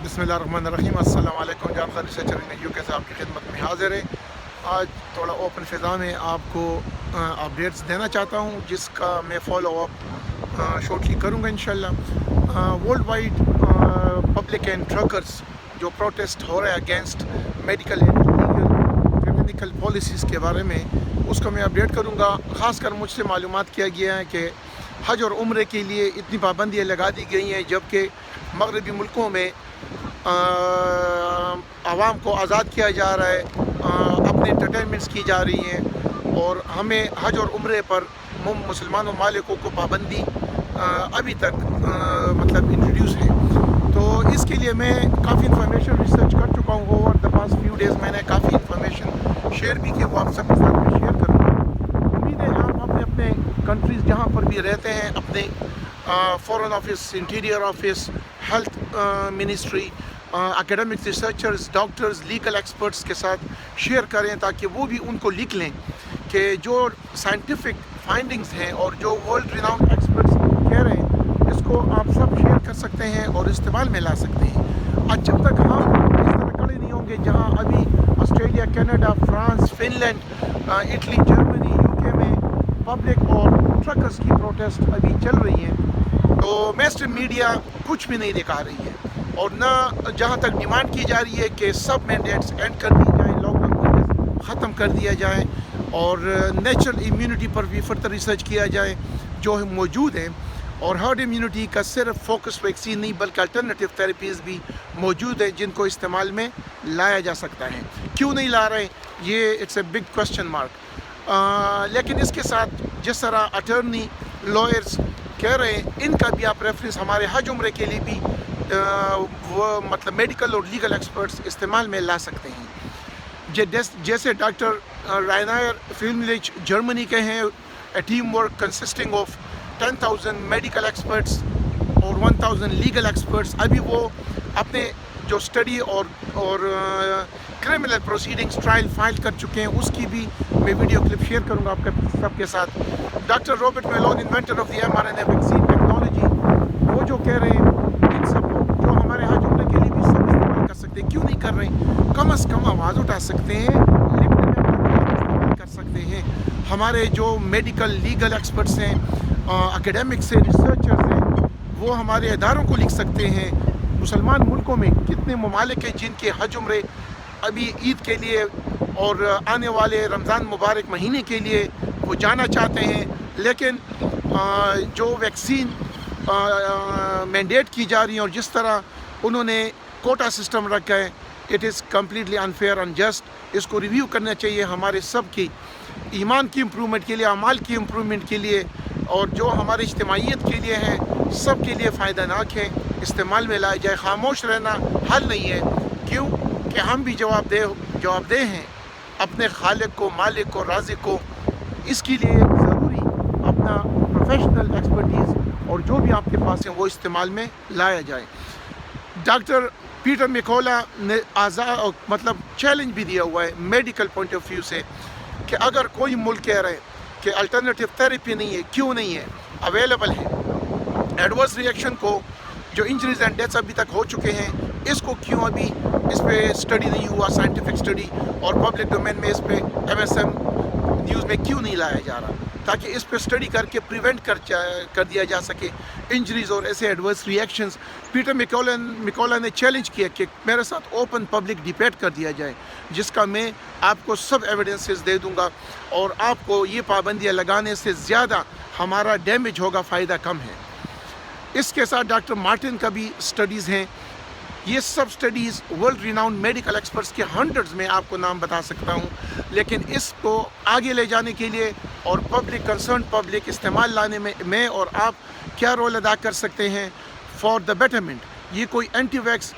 बिस्मिल्लाहिर्रहमानिर्रहीम। अस्सलाम वालेकुम। जानकार रिसर्चर इन यू के साहब की खिदमत में हाजिर है। आज थोड़ा ओपन फ़िज़ा में आपको अपडेट्स देना चाहता हूँ, जिसका मैं फॉलो अप शॉर्टली करूँगा इंशाल्लाह। World wide public and truckers जो प्रोटेस्ट हो रहा है against medical and legal criminal policies के बारे में, उसको मैं अपडेट करूँगा। ख़ासकर मुझसे मालूमात किया गया है कि हज और उम्रे के लिए इतनी पाबंदियाँ लगा दी गई हैं, जबकि मगरबी मुल्कों में आवाम को आज़ाद किया जा रहा है, अपने एंटरटेनमेंट्स की जा रही हैं, और हमें हज और उम्रे पर मुसलमान मालिकों को पाबंदी अभी तक मतलब इंट्रोड्यूस है। तो इसके लिए मैं काफ़ी इंफॉर्मेशन रिसर्च कर चुका हूँ। Over the past few days मैंने काफ़ी इंफॉर्मेशन शेयर भी की, वो आप सबके साथ में शेयर करूँगा। उम्मीद है आप अपने अपने कंट्रीज़ जहाँ पर भी रहते हैं, अपने foreign office, interior office, health ministry, academic researchers, doctors, legal experts के साथ शेयर करें, ताकि वो भी उनको लिख लें कि जो साइंटिफिक फाइंडिंग्स हैं और जो वर्ल्ड रिनाउंड एक्सपर्ट्स कह रहे हैं, इसको आप सब शेयर कर सकते हैं और इस्तेमाल में ला सकते हैं। आज जब तक हम इस तरह खड़े नहीं होंगे, जहाँ अभी Australia, Canada, France, Finland, Italy, Germany, UK में पब्लिक और ट्रकर्स की प्रोटेस्ट अभी चल रही हैं, तो मेन मीडिया कुछ भी नहीं दिखा रही है, और ना जहाँ तक डिमांड की जा रही है कि सब मैंडेट्स एंड कर दिए जाएँ, लॉकडाउन ख़त्म कर दिया जाए, और नेचुरल इम्यूनिटी पर भी फर्दर रिसर्च किया जाए जो मौजूद है, और हर्ड इम्यूनिटी का सिर्फ फोकस वैक्सीन नहीं बल्कि अल्टरनेटिव थेरेपीज़ भी मौजूद है जिनको इस्तेमाल में लाया जा सकता है। क्यों नहीं ला रहे, ये it's a big question mark. लेकिन इसके साथ जिस तरह अटर्नी, लॉयर्स कह रहे हैं, इनका भी आप रेफरेंस हमारे हज उम्रे के लिए भी वो मतलब मेडिकल और लीगल एक्सपर्ट्स इस्तेमाल में ला सकते हैं। जैसे डॉक्टर रायनायर फिल्मलिच जर्मनी के हैं, a team work consisting of 10,000 medical experts और 1,000 लीगल एक्सपर्ट्स, अभी वो अपने जो स्टडी और क्रिमिनल प्रोसीडिंग्स ट्रायल फाइल कर चुके हैं, उसकी भी मैं वीडियो क्लिप शेयर करूंगा आपके सबके साथ। Doctor Robert Malone, inventor of the mRNA vaccine technology, वो जो कह रहे हैं, इन सब जो हमारे हज उम्रे के लिए भी सब इस्तेमाल कर सकते हैं। क्यों नहीं कर रहे हैं? कम अज़ कम आवाज़ उठा सकते हैं, लिखने में इस्तेमाल कर सकते हैं। हमारे जो मेडिकल लीगल एक्सपर्ट्स हैं, एकेडमिक्स से रिसर्चर्स हैं, वो हमारे इदारों को लिख सकते हैं। मुसलमान मुल्कों में कितने ममालिक हैं जिनके हज उम्रे अभी ईद के लिए और आने वाले रमज़ान मुबारक महीने के लिए वो जाना चाहते हैं, लेकिन जो वैक्सीन मैंडेट की जा रही है और जिस तरह उन्होंने कोटा सिस्टम रखा है, it is completely unfair, unjust. इसको रिव्यू करना चाहिए हमारे सब की ईमान की इम्प्रूवमेंट के लिए, अमाल की इम्प्रूवमेंट के लिए, और जो हमारी इज्तिमाइयत के लिए है, सब के लिए फ़ायदानाक है, इस्तेमाल में लाया जाए। खामोश रहना हल नहीं है। क्यों कि हम भी जवाबदेह हैं अपने खालिक को, मालिक को, राज़िक को। इसके लिए ज़रूरी अपना प्रोफेशनल एक्सपर्टीज़ और जो भी आपके पास है वो इस्तेमाल में लाया जाए। डॉक्टर पीटर मिकोला ने मतलब चैलेंज भी दिया हुआ है मेडिकल पॉइंट ऑफ व्यू से कि अगर कोई मुल्क कह रहे हैं कि अल्टरनेटिव थेरेपी नहीं है, क्यों नहीं है, अवेलेबल है, एडवर्स रिएक्शन को जो इंजरीज एंड डेथ्स अभी तक हो चुके हैं, इसको क्यों अभी इस पर स्टडी नहीं हुआ, साइंटिफिक स्टडी, और पब्लिक डोमेन में इस पर MSM न्यूज़ में क्यों नहीं लाया जा रहा, ताकि इस पर स्टडी करके प्रिवेंट कर दिया जा सके इंजरीज और ऐसे एडवर्स रिएक्शंस। पीटर मिकोला ने चैलेंज किया कि मेरे साथ ओपन पब्लिक डिबेट कर दिया जाए, जिसका मैं आपको सब एविडेंसेस दे दूंगा, और आपको ये पाबंदियाँ लगाने से ज़्यादा हमारा डैमेज होगा, फ़ायदा कम है। इसके साथ डॉक्टर मार्टिन का भी स्टडीज़ हैं। ये सब studies world renowned medical experts के हंड्रेड्स में आपको नाम बता सकता हूँ, लेकिन इसको आगे ले जाने के लिए और पब्लिक कंसर्न पब्लिक इस्तेमाल लाने में मैं और आप क्या रोल अदा कर सकते हैं फॉर द बेटरमेंट। ये कोई एंटी वैक्स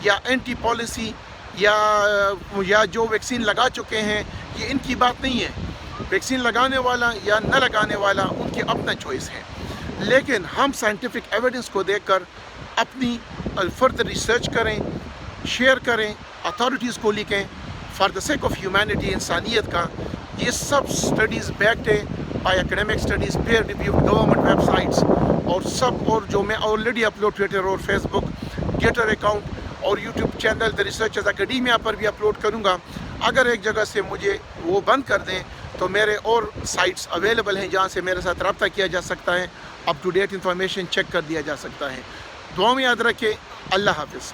या एंटी पॉलिसी या जो वैक्सीन लगा चुके हैं, ये इनकी बात नहीं है। वैक्सीन लगाने वाला या न लगाने वाला उनकी अपना चॉइस है, लेकिन हम साइंटिफिक एविडेंस को देखकर अपनी फर्दर रिसर्च करें, शेयर करें, अथॉरिटीज़ को लिखें for the sake of humanity, इंसानियत का। ये सब स्टडीज़ बैक्ड है by academic studies, peer reviewed government websites, और जो मैं ऑलरेडी अपलोड ट्विटर और फेसबुक गेटर अकाउंट और YouTube channel the researchers academia पर भी अपलोड करूँगा। अगर एक जगह से मुझे वो बंद कर दें तो मेरे और साइट्स अवेलेबल हैं जहाँ से मेरे साथ रब्ता किया जा सकता है, up to date information check कर दिया जा सकता है। दुआ में याद रखें। अल्लाह हाफ़िज़।